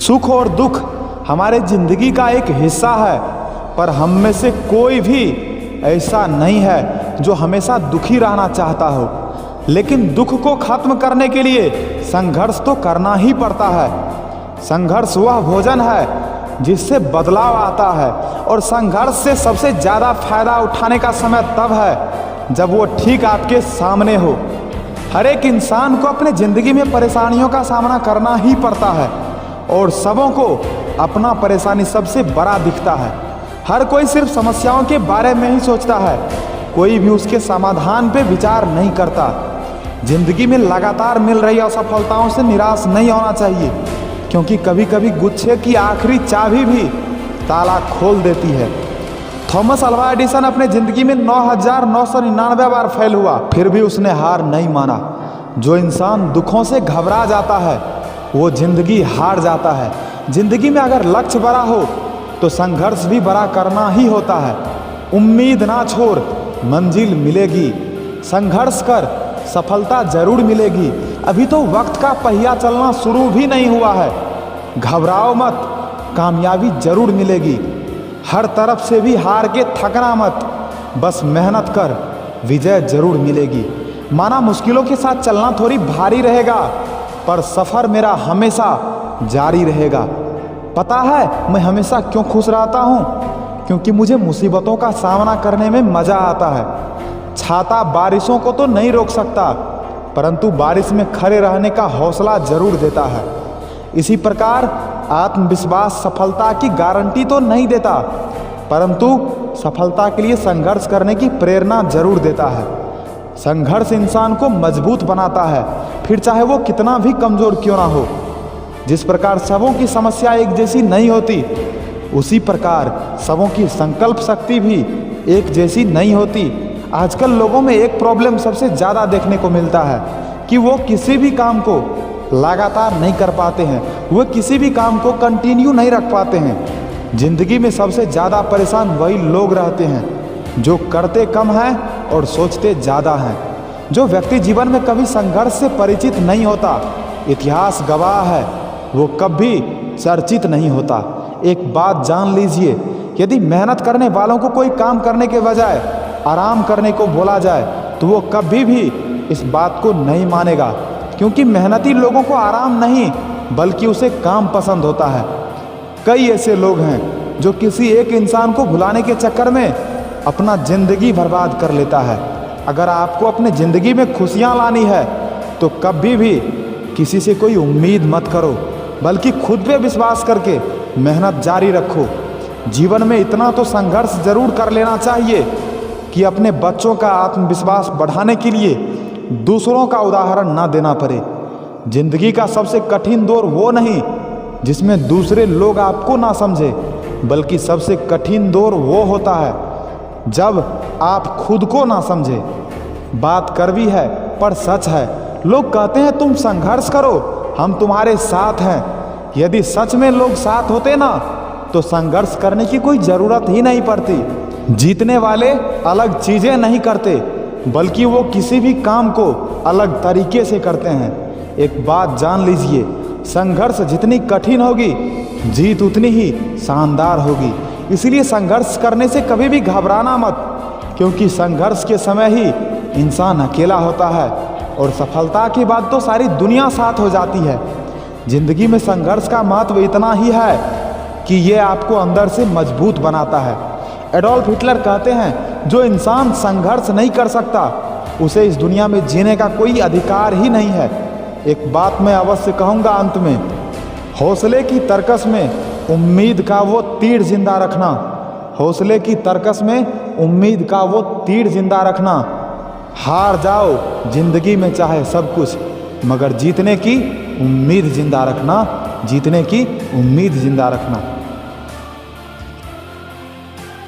सुख और दुख हमारे जिंदगी का एक हिस्सा है, पर हम में से कोई भी ऐसा नहीं है जो हमेशा दुखी रहना चाहता हो। लेकिन दुख को खत्म करने के लिए संघर्ष तो करना ही पड़ता है। संघर्ष वह भोजन है जिससे बदलाव आता है, और संघर्ष से सबसे ज़्यादा फायदा उठाने का समय तब है जब वो ठीक आपके सामने हो। हर एक इंसान को अपने ज़िंदगी में परेशानियों का सामना करना ही पड़ता है, और सबों को अपना परेशानी सबसे बड़ा दिखता है। हर कोई सिर्फ समस्याओं के बारे में ही सोचता है, कोई भी उसके समाधान पे विचार नहीं करता। जिंदगी में लगातार मिल रही असफलताओं से निराश नहीं होना चाहिए, क्योंकि कभी कभी गुच्छे की आखिरी चाबी भी ताला खोल देती है। थॉमस अल्वा एडिसन अपने ज़िंदगी में 9,999 बार फेल हुआ, फिर भी उसने हार नहीं माना। जो इंसान दुखों से घबरा जाता है वो ज़िंदगी हार जाता है। ज़िंदगी में अगर लक्ष्य बड़ा हो तो संघर्ष भी बड़ा करना ही होता है। उम्मीद ना छोड़, मंजिल मिलेगी। संघर्ष कर, सफलता जरूर मिलेगी। अभी तो वक्त का पहिया चलना शुरू भी नहीं हुआ है। घबराओ मत, कामयाबी जरूर मिलेगी। हर तरफ से भी हार के थकना मत, बस मेहनत कर, विजय जरूर मिलेगी। माना मुश्किलों के साथ चलना थोड़ी भारी रहेगा, पर सफ़र मेरा हमेशा जारी रहेगा। पता है मैं हमेशा क्यों खुश रहता हूँ? क्योंकि मुझे मुसीबतों का सामना करने में मज़ा आता है। छाता बारिशों को तो नहीं रोक सकता, परंतु बारिश में खड़े रहने का हौसला जरूर देता है। इसी प्रकार आत्मविश्वास सफलता की गारंटी तो नहीं देता, परंतु सफलता के लिए संघर्ष करने की प्रेरणा जरूर देता है। संघर्ष इंसान को मजबूत बनाता है, फिर चाहे वो कितना भी कमज़ोर क्यों ना हो। जिस प्रकार सबों की समस्या एक जैसी नहीं होती, उसी प्रकार सबों की संकल्प शक्ति भी एक जैसी नहीं होती। आजकल लोगों में एक प्रॉब्लम सबसे ज़्यादा देखने को मिलता है कि वो किसी भी काम को लगातार नहीं कर पाते हैं, वो किसी भी काम को कंटिन्यू नहीं रख पाते हैं। ज़िंदगी में सबसे ज़्यादा परेशान वही लोग रहते हैं जो करते कम हैं और सोचते ज़्यादा हैं। जो व्यक्ति जीवन में कभी संघर्ष से परिचित नहीं होता, इतिहास गवाह है, वो कभी चर्चित नहीं होता। एक बात जान लीजिए, यदि मेहनत करने वालों को कोई काम करने के बजाय आराम करने को बोला जाए तो वो कभी भी इस बात को नहीं मानेगा, क्योंकि मेहनती लोगों को आराम नहीं बल्कि उसे काम पसंद होता है। कई ऐसे लोग हैं जो किसी एक इंसान को भुलाने के चक्कर में अपना ज़िंदगी बर्बाद कर लेता है। अगर आपको अपने ज़िंदगी में खुशियाँ लानी है तो कभी भी किसी से कोई उम्मीद मत करो, बल्कि खुद पे विश्वास करके मेहनत जारी रखो। जीवन में इतना तो संघर्ष जरूर कर लेना चाहिए कि अपने बच्चों का आत्मविश्वास बढ़ाने के लिए दूसरों का उदाहरण ना देना पड़े। जिंदगी का सबसे कठिन दौर वो नहीं जिसमें दूसरे लोग आपको ना समझे, बल्कि सबसे कठिन दौर वो होता है जब आप खुद को ना समझे। बात कड़वी है पर सच है। लोग कहते हैं तुम संघर्ष करो, हम तुम्हारे साथ हैं। यदि सच में लोग साथ होते ना तो संघर्ष करने की कोई ज़रूरत ही नहीं पड़ती। जीतने वाले अलग चीज़ें नहीं करते, बल्कि वो किसी भी काम को अलग तरीके से करते हैं। एक बात जान लीजिए, संघर्ष जितनी कठिन होगी, जीत उतनी ही शानदार होगी। इसलिए संघर्ष करने से कभी भी घबराना मत, क्योंकि संघर्ष के समय ही इंसान अकेला होता है और सफलता के बाद तो सारी दुनिया साथ हो जाती है। जिंदगी में संघर्ष का महत्व इतना ही है कि ये आपको अंदर से मजबूत बनाता है। एडोल्फ हिटलर कहते हैं, जो इंसान संघर्ष नहीं कर सकता उसे इस दुनिया में जीने का कोई अधिकार ही नहीं है। एक बात मैं अवश्य कहूँगा अंत में, हौसले की तरकस में उम्मीद का वो तीर जिंदा रखना। हौसले की तरकस में उम्मीद का वो तीर जिंदा रखना। हार जाओ जिंदगी में चाहे सब कुछ, मगर जीतने की उम्मीद जिंदा रखना। जीतने की उम्मीद जिंदा रखना।